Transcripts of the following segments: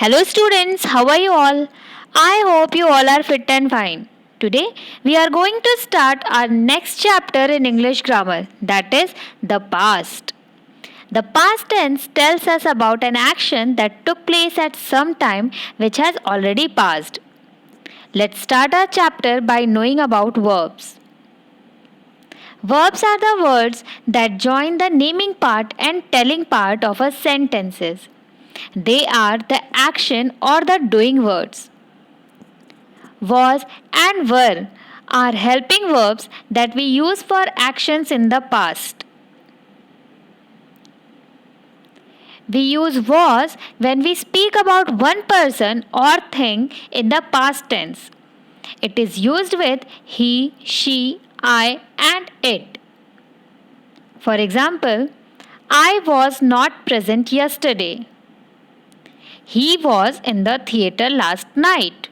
Hello students, how are you all? I hope you all are fit and fine. Today we are going to start our next chapter in English grammar, that is the past. The past tense tells us about an action that took place at some time which has already passed. Let's start our chapter by knowing about verbs. Verbs are the words that join the naming part and telling part of a sentences. They are the action or the doing words. Was and were are helping verbs that we use for actions in the past. We use was when we speak about one person or thing in the past tense. It is used with he, she, I, and it. For example, I was not present yesterday. He was in the theater last night.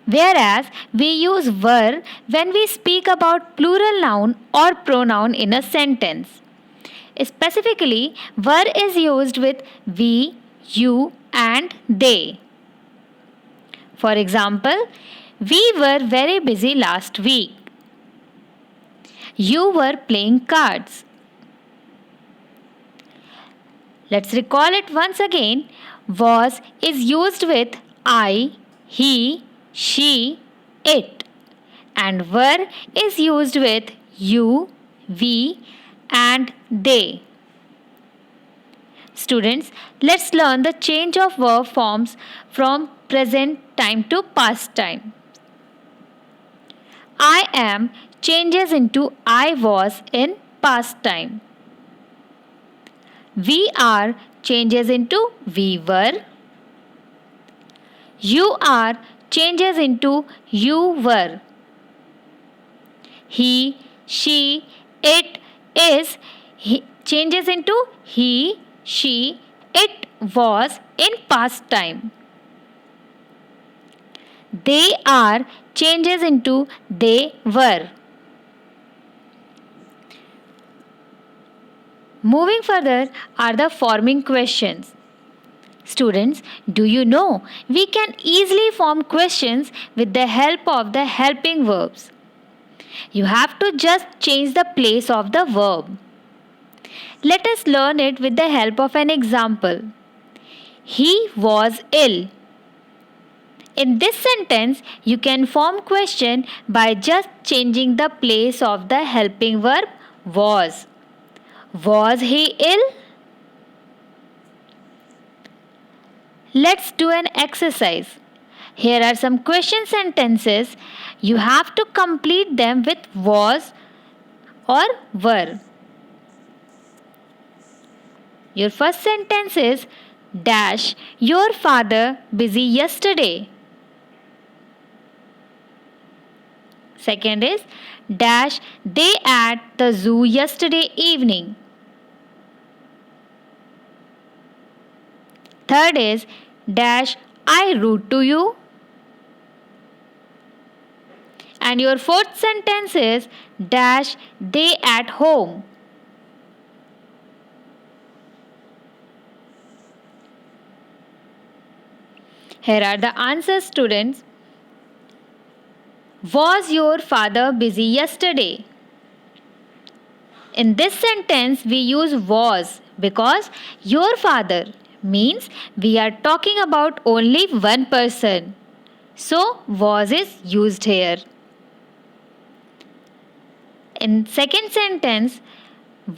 Whereas we use were when we speak about plural noun or pronoun in a sentence. Specifically, were is used with we, you, and they. For example, we were very busy last week. You were playing cards. Let's recall it once again. Was is used with I, he, she, it. And were is used with you, we, and they. Students, let's learn the change of verb forms from present time to past time. I am changes into I was in past time. We are changes into we were. You are changes into you were. He, she, it is changes into he, she, it was in past time. They are changes into they were. Moving further are the forming questions. Students, do you know we can easily form questions with the help of the helping verbs? You have to just change the place of the verb. Let us learn it with the help of an example. He was ill. In this sentence, you can form question by just changing the place of the helping verb was. Was he ill? Let's do an exercise. Here are some question sentences. You have to complete them with was or were. Your first sentence is dash your father busy yesterday. Second is dash they at the zoo yesterday evening. Third is dash I root to you. And your fourth sentence is dash they at home. Here are the answers, students. Was your father busy yesterday? In this sentence, we use was because your father means we are talking about only one person. So, was is used here. In second sentence,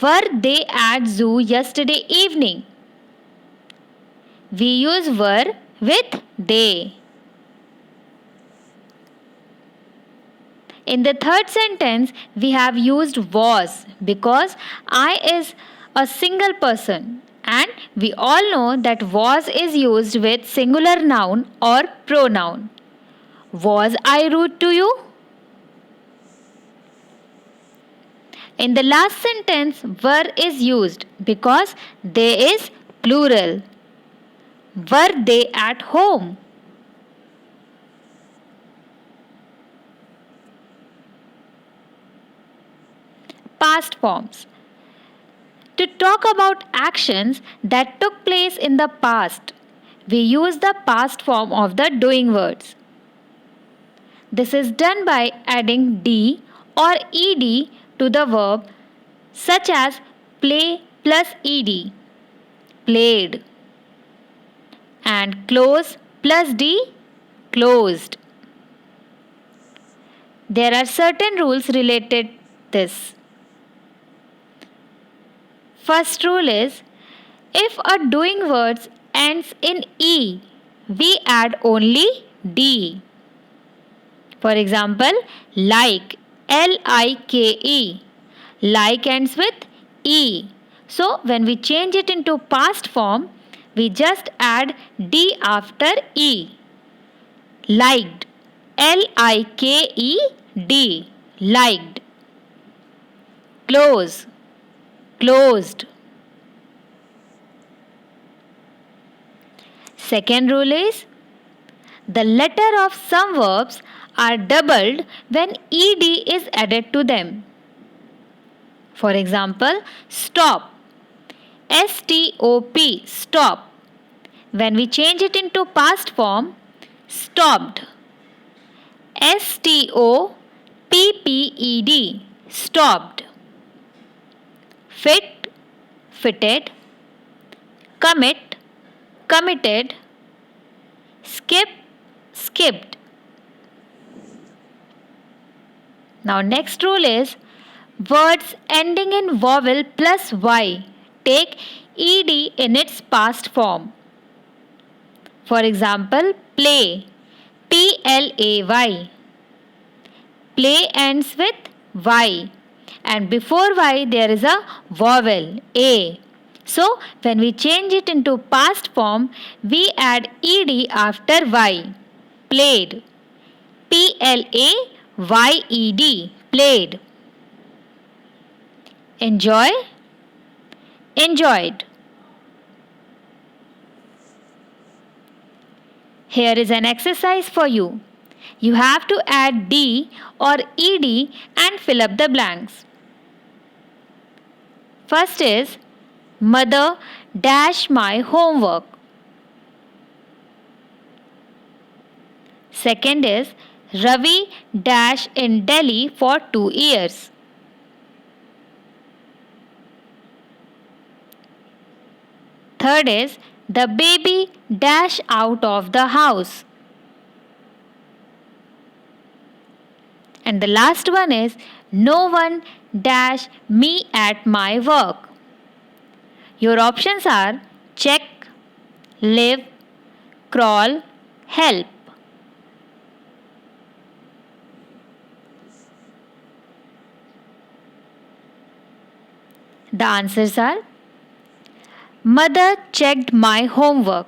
were they at zoo yesterday evening? We use were with they. In the third sentence, we have used was because I is a single person and we all know that was is used with singular noun or pronoun. Was I rude to you? In the last sentence, were is used because they is plural. Were they at home? Past forms. To talk about actions that took place in the past, we use the past form of the doing words. This is done by adding d or ed to the verb, such as play plus ed, played, and close plus d, closed. There are certain rules related this. First rule is, if a doing word ends in e, we add only d. For example, like, L-I-K-E. Like ends with e. So when we change it into past form, we just add d after e. Liked, L-I-K-E-D, liked. Close, closed. Second rule is, the letter of some verbs are doubled when ed is added to them. For example, stop, S-T-O-P, stop. When we change it into past form, stopped, S-T-O-P-P-E-D, stopped. Fit, fitted. Commit, committed. Skip, skipped. Now next rule is, words ending in vowel plus y take ed in its past form. For example, play, P-L-A-Y. Play ends with y, and before y there is a vowel, a. So when we change it into past form, we add ed after y. Played, P-L-A-Y-E-D, played. Enjoy, enjoyed. Here is an exercise for you. You have to add d or ed and fill up the blanks. First is, mother dash my homework. Second is, Ravi dash in Delhi for 2 years. Third is, the baby dash out of the house. And the last one is, no one dash me at my work. Your options are check, live, crawl, help. The answers are, mother checked my homework.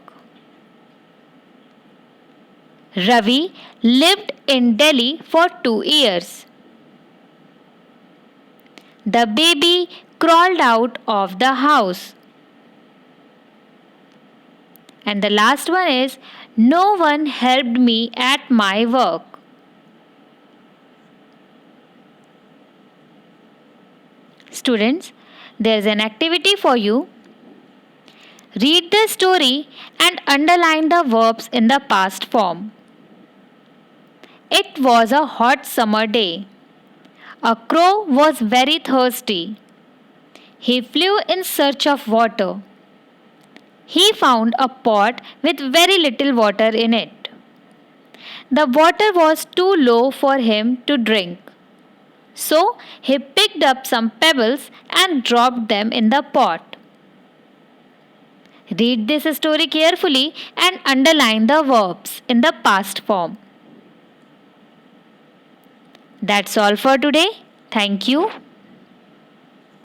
Ravi lived in Delhi for 2 years. The baby crawled out of the house. And the last one is, no one helped me at my work. Students, there is an activity for you. Read the story and underline the verbs in the past form. It was a hot summer day. A crow was very thirsty. He flew in search of water. He found a pot with very little water in it. The water was too low for him to drink. So he picked up some pebbles and dropped them in the pot. Read this story carefully and underline the verbs in the past form. That's all for today. Thank you.